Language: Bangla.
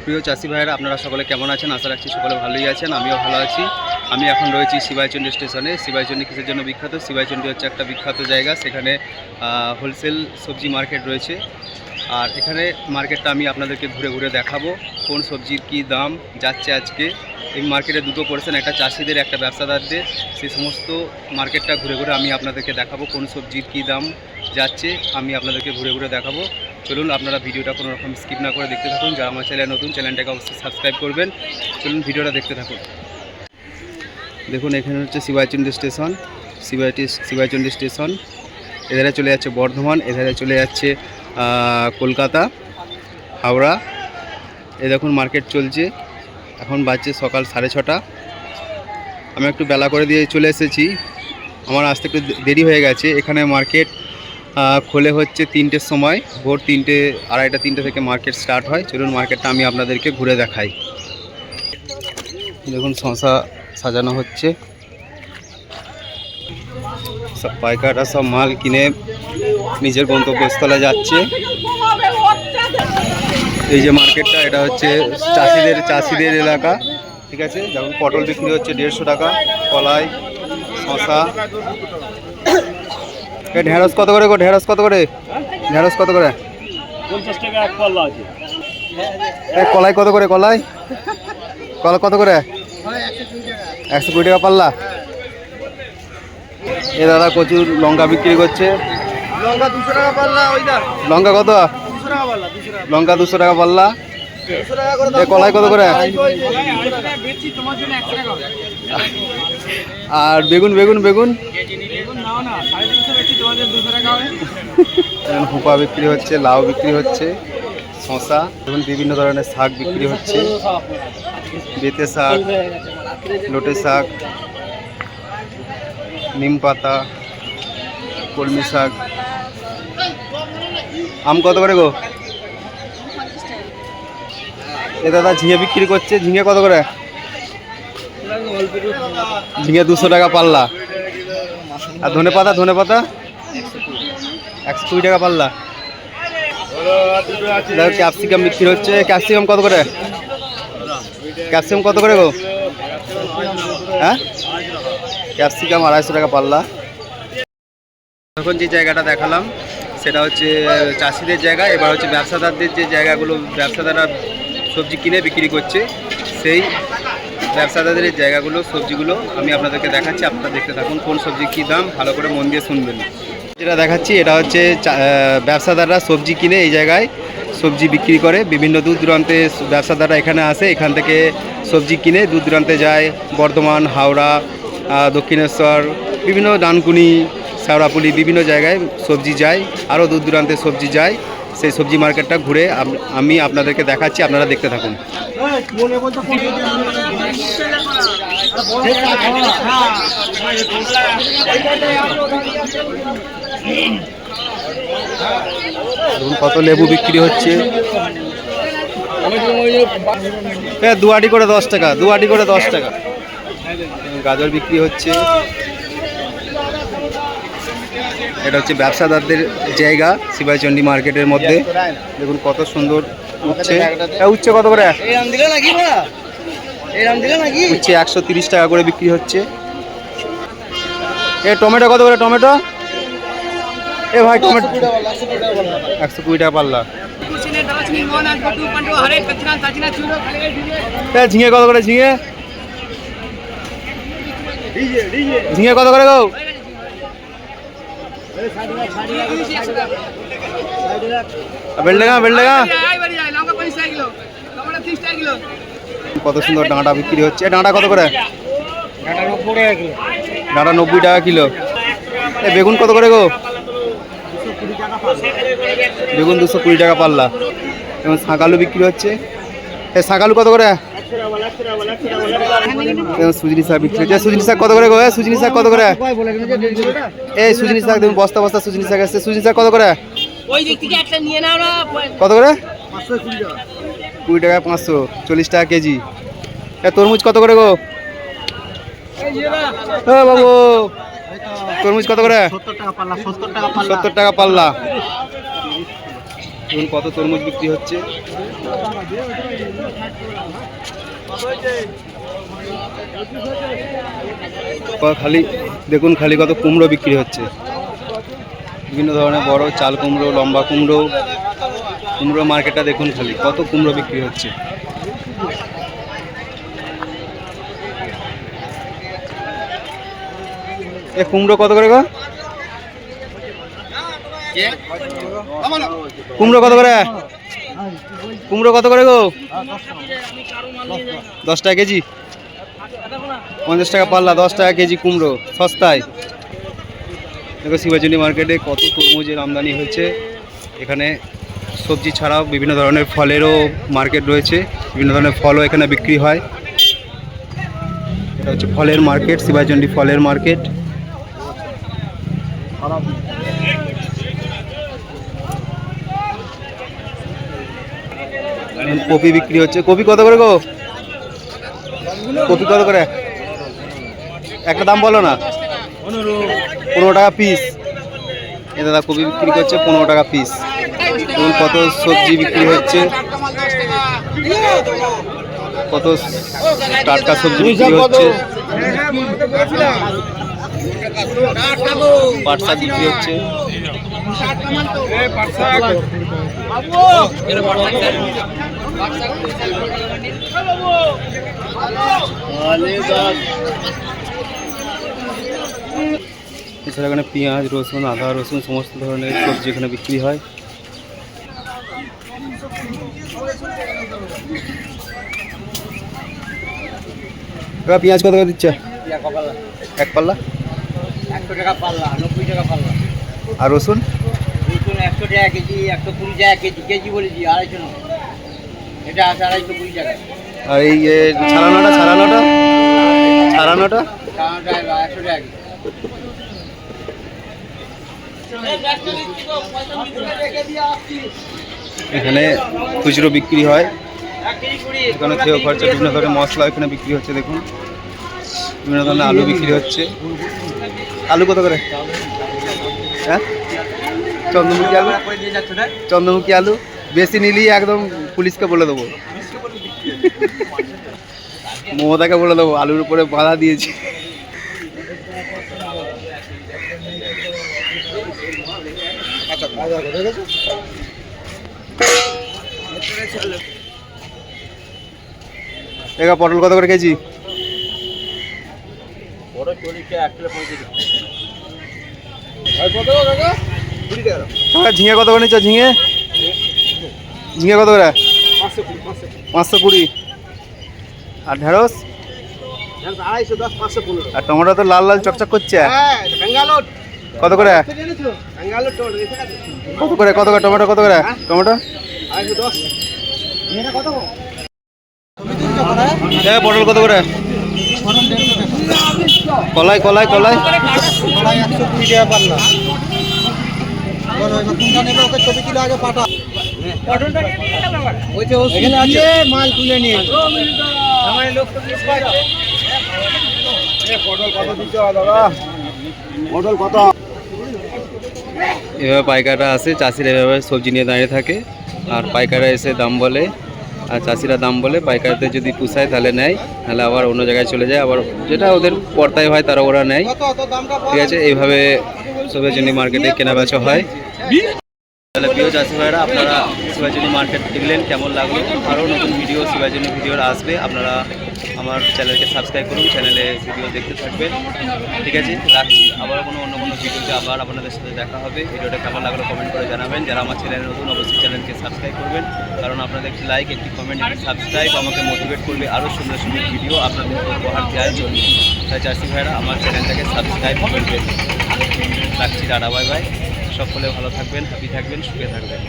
প্রিয় চাষি ভাইয়েরা, আপনারা সকলে কেমন আছেন? আশা রাখছি সকলে ভালোই আছেন, আমিও ভালো আছি। আমি এখন রয়েছি শিবাইচন্ডী স্টেশনে। শিবাইচন্ডী কিসের জন্য বিখ্যাত? শিবাইচন্ডী হচ্ছে একটা বিখ্যাত জায়গা, সেখানে হোলসেল সবজি মার্কেট রয়েছে। আর এখানে মার্কেটটা আমি আপনাদেরকে ঘুরে ঘুরে দেখাবো, কোন সবজির কি দাম যাচ্ছে আজকে। এই মার্কেটে দুটো পোর্শন, একটা চাষিদের, একটা ব্যবসাদারদের। সেই সমস্ত মার্কেটটা ঘুরে ঘুরে আমি আপনাদেরকে দেখাবো, কোন সবজির কি দাম যাচ্ছে আমি আপনাদেরকে ঘুরে ঘুরে দেখাবো। চলুন, আপনারা ভিডিওটা কোনো রকম স্কিপ না করে দেখতে থাকুন। যারা আমার চ্যানেল নতুন, চ্যানেলটাকে অবশ্যই সাবস্ক্রাইব করবেন। চলুন ভিডিওটা দেখতে থাকুন। দেখুন, এখানে হচ্ছে শিবাইচন্ডী স্টেশন। শিবাইচন্ডী স্টেশন, এধারে চলে যাচ্ছে বর্ধমান, এধারে চলে যাচ্ছে কলকাতা, হাওড়া। এই দেখুন মার্কেট চলছে। এখন বাজছে সকাল 6:30। আমি একটু বেলা করে দিয়ে চলে এসেছি, আমার আসতে একটু দেরি হয়ে গেছে। এখানে মার্কেট খোলে হচ্ছে 3টের সময়, ভোর 3টে, 2:30, 3টে থেকে মার্কেট স্টার্ট হয়। চলুন মার্কেটটা আমি আপনাদেরকে ঘুরে দেখাই। দেখুন শসা সাজানো হচ্ছে, সব পাইকাররা সব মাল কিনে নিজের গন্তব্যস্থলে যাচ্ছে। এই যে মার্কেটটা, এটা হচ্ছে চাষিদের এলাকা, ঠিক আছে। যেমন পটল বিক্রি হচ্ছে 150 টাকা, কলাই, শসা। ঢেঁড়স কত করে গো? ঢেঁড়স কত করে? ঢেঁড়স কত করে? 50 টাকা এক পাল্লা আছে। কলাই কত করে? কলাই কত করে? 120 টাকা পাল্লা। এ দাদা প্রচুর লঙ্কা বিক্রি করছে। লঙ্কা 200 টাকা পাল্লা। লঙ্কা কত? 200 টাকা পাল্লা। 200 টাকা। লঙ্কা 200 টাকা পাল্লা। 200 টাকা করে দাও। কলাই কত করে? বেচছি তোমার জন্য 100 টাকা। আর বেগুন বেগুন বেগুন বেগুন নাও না, 350 বেচছি, তোমাদের 200 টাকা হবে। হুপা বিক্রি হচ্ছে, লাউ বিক্রি হচ্ছে, শসা, এবং বিভিন্ন ধরনের শাক বিক্রি হচ্ছে। বেতে শাক, লোটে শাক, নিম পাতা, কলমি শাক। আম কত করে গো? এ দাদা ঝিঙে বিক্রি করছে। ঝিঙে কত করে? ঝিঙে 200 টাকা পাল্লা। আর ধনে পাতা 120 টাকা পাল্লা। ক্যাপসিকাম বিক্রি হচ্ছে। ক্যাপসিকাম কত করে? ক্যাপসিকাম কত করে গো? হ্যাঁ, ক্যাপসিকাম 250 টাকা পাল্লা। এখন যে জায়গাটা দেখালাম সেটা হচ্ছে চাষিদের জায়গা। এবার হচ্ছে ব্যবসাদারদের যে জায়গাগুলো, ব্যবসাদাররা সবজি কিনে বিক্রি করছে, সেই ব্যবসাদারদের জায়গাগুলো, সবজিগুলো আমি আপনাদেরকে দেখাচ্ছি। আপনারা দেখতে থাকুন কোন সবজি কী দাম, ভালো করে মন দিয়ে শুনবেন। যেটা দেখাচ্ছি এটা হচ্ছে ব্যবসাদাররা সবজি কিনে এই জায়গায় সবজি বিক্রি করে। বিভিন্ন দূর দূরান্তে ব্যবসাদাররা এখানে আসে, এখান থেকে সবজি কিনে দূর দূরান্তে যায়। বর্ধমান, হাওড়া, দক্ষিণেশ্বর, বিভিন্ন ডানকুনি, শেওড়াফুলি, বিভিন্ন জায়গায় সবজি যায়, আরও দূর দূরান্তে সবজি যায়। সেই সবজি মার্কেটটা ঘুরে আমি আপনাদেরকে দেখাচ্ছি, আপনারা দেখতে থাকুন। কত লেবু বিক্রি হচ্ছে। 2 আটি করে 10 টাকা, 2 আটি করে 10 টাকা। গাজর বিক্রি হচ্ছে। এটা হচ্ছে ব্যবসাদারদের জায়গা শিবাইচন্ডী মার্কেটের মধ্যে। দেখুন কত সুন্দর উচ্ছে। উচ্ছে কত করে? উচ্ছে 130 টাকা করে বিক্রি হচ্ছে। টমেটো কত করে? টমেটো ভাই, টমেটো 120 টাকা পাল্লা। ঝিঙে কত করে? ঝিঙে কত করে গো? বেলডাঙ্গা কত সুন্দর ডাঁটা বিক্রি হচ্ছে। ডাঁটা কত করে? ডাঁটা 90 টাকা কিলো। বেগুন কত করে গো? বেগুন 220 টাকা পাল্লা। এবং শাঁকালু বিক্রি হচ্ছে। শাঁকালু কত করে? সুজনি শাক বিক্রি হচ্ছে। সুজনি শাক কত করে গো? সুজনি শাক কত করে? সুজনি শাক দেখুন, বস্তা বস্তা সুজনি শাক আসছে। সুজনি শাক কত করে? কত করে? 20 টাকা 500, 40 টাকা কেজি। তরমুজ কত করে গো? বাবু, তরমুজ কত করে? 70 টাকা পাল্লা। দেখুন কত তরমুজ বিক্রি হচ্ছে। খালি দেখুন, খালি কত কুমড়ো বিক্রি হচ্ছে, বিভিন্ন ধরনের বড় চাল কুমড়ো, লম্বা কুমড়ো। কুমড়ো মার্কেটটা দেখুন, খালি কত কুমড়ো বিক্রি হচ্ছে। এ কুমড়ো কত করে গো? কুমড়ো কত করে? কুমড়ো কত করে গো? 10 টাকা কেজি, 50 টাকা পাল্লা, 10 টাকা কেজি কুমড়ো, সস্তায়। দেখো শিবাচন্ডী মার্কেটে কত তরমুজের আমদানি হয়েছে। এখানে সবজি ছাড়াও বিভিন্ন ধরনের ফলেরও মার্কেট রয়েছে, বিভিন্ন ধরনের ফলও এখানে বিক্রি হয়। এটা হচ্ছে ফলের মার্কেট, শিবাচন্ডী ফলের মার্কেট। কপি বিক্রি হচ্ছে। কপি কত করে গো? কপি কত করে? একটা দাম বলো না। 15 টাকা পিস। এ দাদা কপি বিক্রি করছে 15 টাকা পিস। এবং কত সবজি বিক্রি হচ্ছে, কত টাটকা সবজি বিক্রি হচ্ছে। পাট শাক বিক্রি হচ্ছে। এছাড়া এখানে পেঁয়াজ, রসুন, আদা রসুন সমস্ত ধরনের সবজি এখানে বিক্রি হয়। পেঁয়াজ কত করে দিচ্ছে? এক পাল্লা 100 টাকা পাল্লা, 90 টাকা পাল্লা। আর রসুন? রসুন 100 টাকা কেজি, 120 টাকা কেজি। কেজি বলেছি 250 না, এটা আছে 220 টাকা। আর এই ছাড়ানোটা ছাড়ানোটা ছাড়ানোটা 100 টাকা কেজি। এখানে খুচরো বিক্রি হয়। এখানে খেয়ে খরচা, বিভিন্ন ধরনের মশলা এখানে বিক্রি হচ্ছে। দেখুন বিভিন্ন ধরনের আলু বিক্রি হচ্ছে। আলু কত করে? হ্যাঁ, চন্দ্রমুখী আলু, চন্দ্রমুখী আলু বেশি নিলেই একদম পুলিশকে বলে দেবো, মমতাকে বলে দেবো আলুর উপরে বাধা দিয়েছি। দেখা পটল কত করে কেজি? ঝিঙে কত করে নিচ্ছ? ঝিঙে ঝিঙে কত করে? 520। আর ঢেঁড়স? 210, 515। আর টমেটো তো লাল লাল চকচক করছে। কত করে? কত করে? কত করে টমেটো? কত করে টমেটো? 210। পটল কত করে? কলাই কলাই কলাই 120 টাকা পাল্লা। ছবি কিলো আগে পাঠা। মাল তুলে নিয়ে পটল কত? এভাবে পাইকাররা আসে, চাষিরা এভাবে সবজি নিয়ে দাঁড়িয়ে থাকে, আর পাইকাররা এসে দাম বলে, আর চাষিরা দাম বলে। পাইকারদের যদি পুষায় তাহলে নেয়, নাহলে আবার অন্য জায়গায় চলে যায়। আবার যেটা ওদের পর্তায় হয় তারা ওরা নেয়। ঠিক আছে, এইভাবে শিবাচন্ডী মার্কেটে কেনাবেচা হয়। তাহলে প্রিয় চাষি ভাইরা, আপনারা শিবাচন্ডী মার্কেট দেখলেন, কেমন লাগলো? আরও নতুন ভিডিও শিবাচন্ডী ভিডিওর আসবে, আপনারা আমার চ্যানেলকে সাবস্ক্রাইব করুন, চ্যানেলে ভিডিও দেখতে থাকবেন। ঠিক আছে, রাখছি। আবার অন্য কোনো ভিডিওতে আবার আপনাদের সাথে দেখা হবে। ভিডিওটা কেমন লাগলো কমেন্ট করে জানাবেন। যারা আমার চ্যানেলে নতুন, অবশ্যই চ্যানেলকে সাবস্ক্রাইব করবেন, কারণ আপনাদের একটি লাইক, একটি কমেন্ট, একটি সাবস্ক্রাইব আমাকে মোটিভেট করবে আরও সুন্দর সুন্দর ভিডিও আপনাদের উপহার দেওয়ার জন্য। তাই চাষি ভাইরা আমার চ্যানেলটাকে সাবস্ক্রাইব করবেন। রাখছি, টাটা, বাই বাই। সকলে ভালো থাকবেন, হ্যাপি থাকবেন, সুখে থাকবেন।